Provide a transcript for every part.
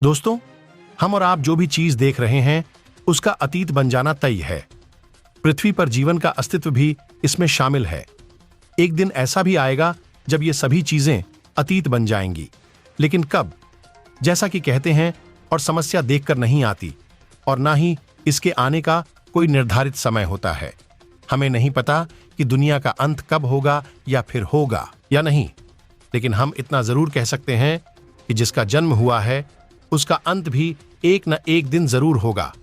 दोस्तों, हम और आप जो भी चीज देख रहे हैं उसका अतीत बन जाना तय है। पृथ्वी पर जीवन का अस्तित्व भी इसमें शामिल है। एक दिन ऐसा भी आएगा जब ये सभी चीजें अतीत बन जाएंगी, लेकिन कब, जैसा कि कहते हैं, और समस्या देखकर नहीं आती और ना ही इसके आने का कोई निर्धारित समय होता है। हमें नहीं पता कि दुनिया का अंत कब होगा या फिर होगा या नहीं, लेकिन हम इतना जरूर कह सकते हैं कि जिसका जन्म हुआ है उसका अंत भी एक न एक दिन जरूर होगा,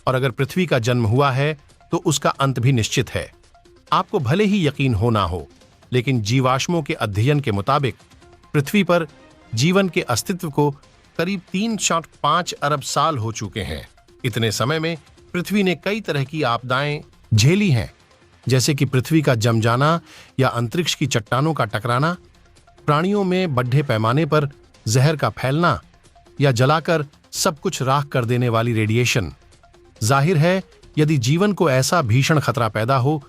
और अगर पृथ्वी का जन्म हुआ है तो उसका अंत भी निश्चित है। आपको भले ही यकीन हो ना हो, लेकिन जीवाश्मों के अध्ययन के मुताबिक पृथ्वी पर जीवन के अस्तित्व को करीब 3.5 अरब साल हो चुके हैं। इतने समय में पृथ्वी ने कई तरह की आपदाएं झेली हैं, जैसे कि पृथ्वी का जम जाना या अंतरिक्ष की चट्टानों का टकराना, प्राणियों में बड़े पैमाने पर जहर का फैलना या जलाकर सब कुछ राख कर देने वाली रेडिएशन। जाहिर है, यदि जीवन को ऐसा भीषण खतरा पैदा हो,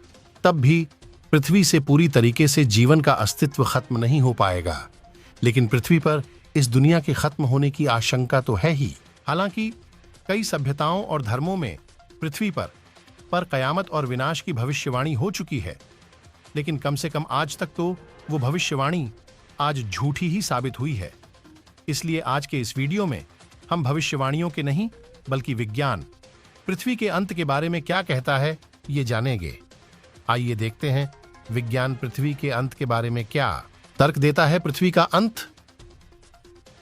तब भी पृथ्वी से पूरी तरीके से जीवन का अस्तित्व खत्म नहीं हो पाएगा। लेकिन पृथ्वी पर इस दुनिया के खत्म होने की आशंका तो है ही। हालांकि कई सभ्यताओं और धर्मों में पृथ्वी पर कयामत और विनाश की भविष्यवाणी हो चुकी है, लेकिन कम से कम आज तक तो वो भविष्यवाणी आज झूठी ही साबित हुई है। इसलिए आज के इस वीडियो में हम भविष्यवाणियों के नहीं, बल्कि विज्ञान पृथ्वी के अंत के बारे में क्या कहता है, ये जानेंगे। आइए देखते हैं विज्ञान पृथ्वी के अंत के बारे में क्या तर्क देता है। पृथ्वी का अंत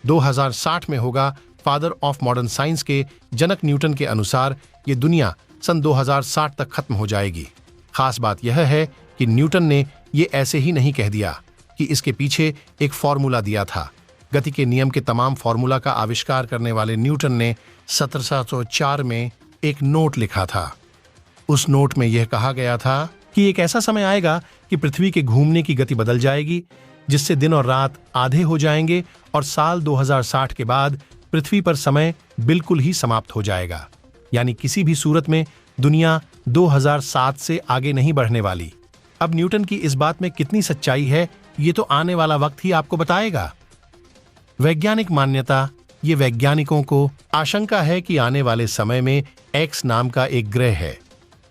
2060 में होगा। फादर ऑफ मॉडर्न साइंस के जनक न्यूटन के अनुसार ये दुनिया सन 2060 तक खत्म हो जाएगी। खास बात यह है कि न्यूटन ने ये ऐसे ही नहीं कह दिया कि इसके पीछे एक फॉर्मूला दिया था। गति के नियम के तमाम फॉर्मूला का आविष्कार करने वाले न्यूटन ने 1704 में एक नोट लिखा था। उस नोट में यह कहा गया था कि एक ऐसा समय आएगा कि पृथ्वी के घूमने की गति बदल जाएगी, जिससे दिन और रात आधे हो जाएंगे और साल 2060 के बाद पृथ्वी पर समय बिल्कुल ही समाप्त हो जाएगा। यानी किसी भी सूरत में दुनिया 2007 से आगे नहीं बढ़ने वाली। अब न्यूटन की इस बात में कितनी सच्चाई है, ये तो आने वाला वक्त ही आपको बताएगा। वैज्ञानिक मान्यता। ये वैज्ञानिकों को आशंका है कि आने वाले समय में एक्स नाम का एक ग्रह है,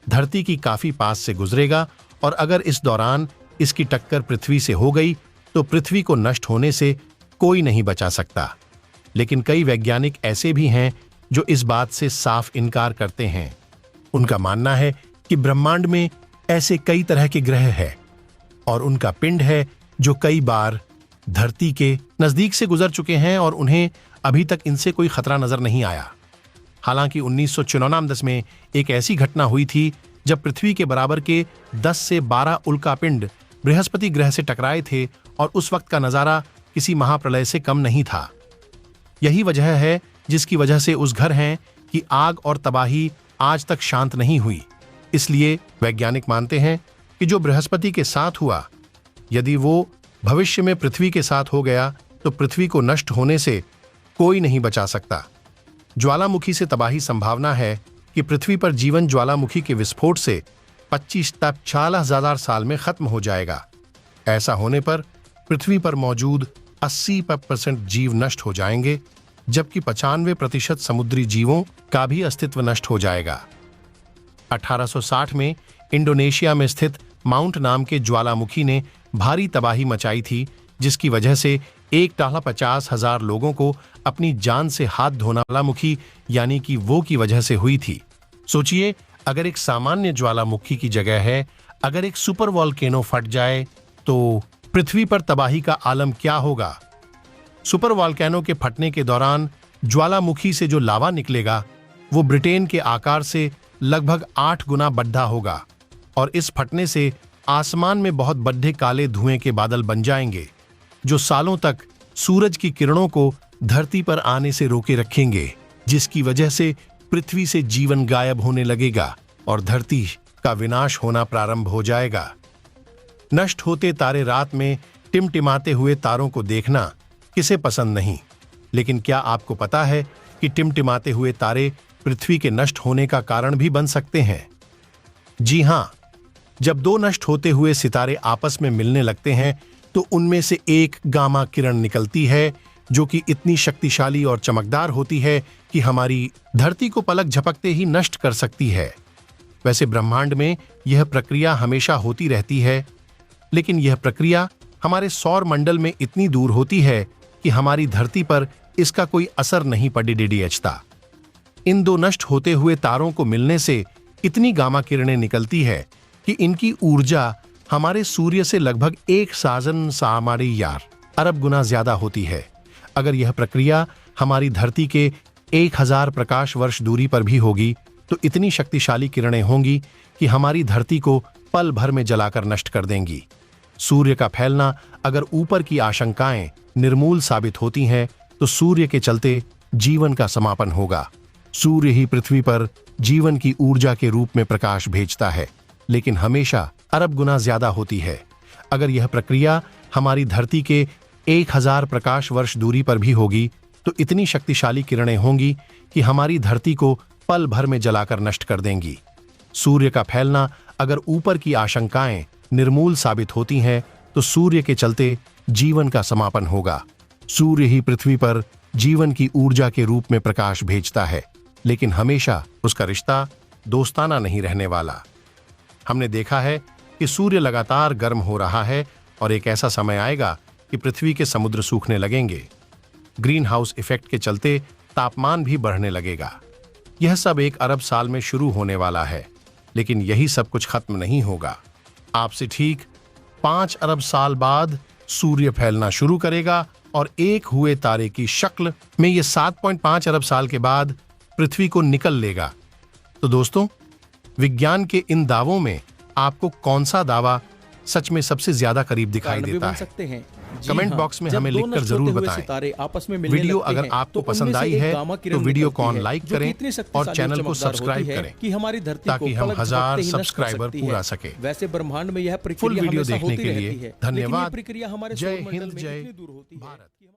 धरती की काफी पास से गुजरेगा, और अगर इस दौरान इसकी टक्कर पृथ्वी से हो गई तो पृथ्वी को नष्ट होने से कोई नहीं बचा सकता। लेकिन कई वैज्ञानिक ऐसे भी हैं जो इस बात से साफ इनकार करते हैं। उनका मानना है कि ब्रह्मांड में ऐसे कई तरह के ग्रह हैं और उनका पिंड है जो कई बार धरती के नजदीक से गुजर चुके हैं और उन्हें अभी तक इनसे कोई खतरा नजर नहीं आया। हालांकि 1994 में एक ऐसी घटना हुई थी जब पृथ्वी के बराबर के 10 से 12 उल्कापिंड बृहस्पति ग्रह से टकराए थे, और उस वक्त का नजारा किसी महाप्रलय से कम नहीं था। यही वजह है जिसकी वजह से उस घर हैं कि आग और तबाही आज तक शांत नहीं हुई। इसलिए वैज्ञानिक मानते हैं कि जो बृहस्पति के साथ हुआ, यदि वो भविष्य में पृथ्वी के साथ हो गया तो पृथ्वी को नष्ट होने से कोई नहीं बचा सकता। ज्वालामुखी से तबाही संभावना है कि पृथ्वी पर जीवन ज्वालामुखी के विस्फोट से 25 तक 40,000 साल में खत्म हो जाएगा। ऐसा होने पर पृथ्वी पर मौजूद 80% जीव नष्ट हो जाएंगे, जबकि 95% समुद्री जीवों का भी अस्तित्व नष्ट हो जाएगा। 1860 में इंडोनेशिया में स्थित माउंट नाम के ज्वालामुखी ने भारी तबाही मचाई थी, जिसकी वजह से 1,50,000 लोगों को अपनी जान से हाथ धोना ज्वालामुखी यानी कि वो की वजह से हुई थी। सोचिए, अगर एक सामान्य ज्वालामुखी की जगह है, अगर एक सुपर वॉल्केनो फट जाए तो पृथ्वी पर तबाही का आलम क्या होगा। सुपर वॉल्केनो के फटने के दौरान ज्वालामुखी से जो लावा निकलेगा वो ब्रिटेन के आकार से लगभग 8 गुना बड़ा होगा, और इस फटने से आसमान में बहुत बड़े काले धुएं के बादल बन जाएंगे, जो सालों तक सूरज की किरणों को धरती पर आने से रोके रखेंगे, जिसकी वजह से पृथ्वी से जीवन गायब होने लगेगा और धरती का विनाश होना प्रारंभ हो जाएगा। नष्ट होते तारे रात में टिमटिमाते हुए तारों को देखना किसे पसंद नहीं, लेकिन क्या आपको पता है कि टिमटिमाते हुए तारे पृथ्वी के नष्ट होने का कारण भी बन सकते हैं? जी हां, जब दो नष्ट होते हुए सितारे आपस में मिलने लगते हैं तो उनमें से एक गामा किरण निकलती है जो कि इतनी शक्तिशाली और चमकदार होती है कि हमारी धरती को पलक झपकते ही नष्ट कर सकती है। वैसे ब्रह्मांड में यह प्रक्रिया हमेशा होती रहती है, लेकिन यह प्रक्रिया हमारे सौर मंडल में इतनी दूर होती है कि हमारी धरती पर इसका कोई असर नहीं पड़ता। इन दो नष्ट होते हुए तारों को मिलने से इतनी गामा किरणें निकलती है कि इनकी ऊर्जा हमारे सूर्य से लगभग 1,000 अरब गुना ज्यादा होती है। अगर यह प्रक्रिया हमारी धरती के 1,000 प्रकाश वर्ष दूरी पर भी होगी तो इतनी शक्तिशाली किरणें होंगी कि हमारी धरती को पल भर में जलाकर नष्ट कर देंगी। सूर्य का फैलना अगर ऊपर की आशंकाएं निर्मूल साबित होती हैं तो सूर्य के चलते जीवन का समापन होगा। सूर्य ही पृथ्वी पर जीवन की ऊर्जा के रूप में प्रकाश भेजता है, लेकिन हमेशा अरब गुना ज्यादा होती है। अगर यह प्रक्रिया हमारी धरती के 1,000 प्रकाश वर्ष दूरी पर भी होगी तो इतनी शक्तिशाली किरणें होंगी कि हमारी धरती को पल भर में जलाकर नष्ट कर देंगी। सूर्य का फैलना अगर ऊपर की आशंकाएं निर्मूल साबित होती हैं तो सूर्य के चलते जीवन का समापन होगा। सूर्य ही पृथ्वी पर जीवन की ऊर्जा के रूप में प्रकाश भेजता है, लेकिन हमेशा उसका रिश्ता दोस्ताना नहीं रहने वाला। हमने देखा है कि सूर्य लगातार गर्म हो रहा है और एक ऐसा समय आएगा कि पृथ्वी के समुद्र सूखने लगेंगे। ग्रीन हाउस इफेक्ट के चलते तापमान भी बढ़ने लगेगा। यह सब 1 अरब साल में शुरू होने वाला है, लेकिन यही सब कुछ खत्म नहीं होगा। आपसे ठीक 5 अरब साल बाद सूर्य फैलना शुरू करेगा और एक हुए तारे की शक्ल में यह 7.5 अरब साल के बाद पृथ्वी को निकल लेगा। तो दोस्तों, विज्ञान के इन दावों में आपको कौन सा दावा सच में सबसे ज्यादा करीब दिखाई देता है? कमेंट बॉक्स में हमें लिखकर जरूर बताएं। वीडियो अगर आपको पसंद आई है तो वीडियो को लाइक करें और चैनल को सब्सक्राइब करें ताकि हम 1000 सब्सक्राइबर पूरा सके। वैसे ब्रह्मांड में यह फुल वीडियो देखने के लिए धन्यवाद। जय हिंद, जय भारत।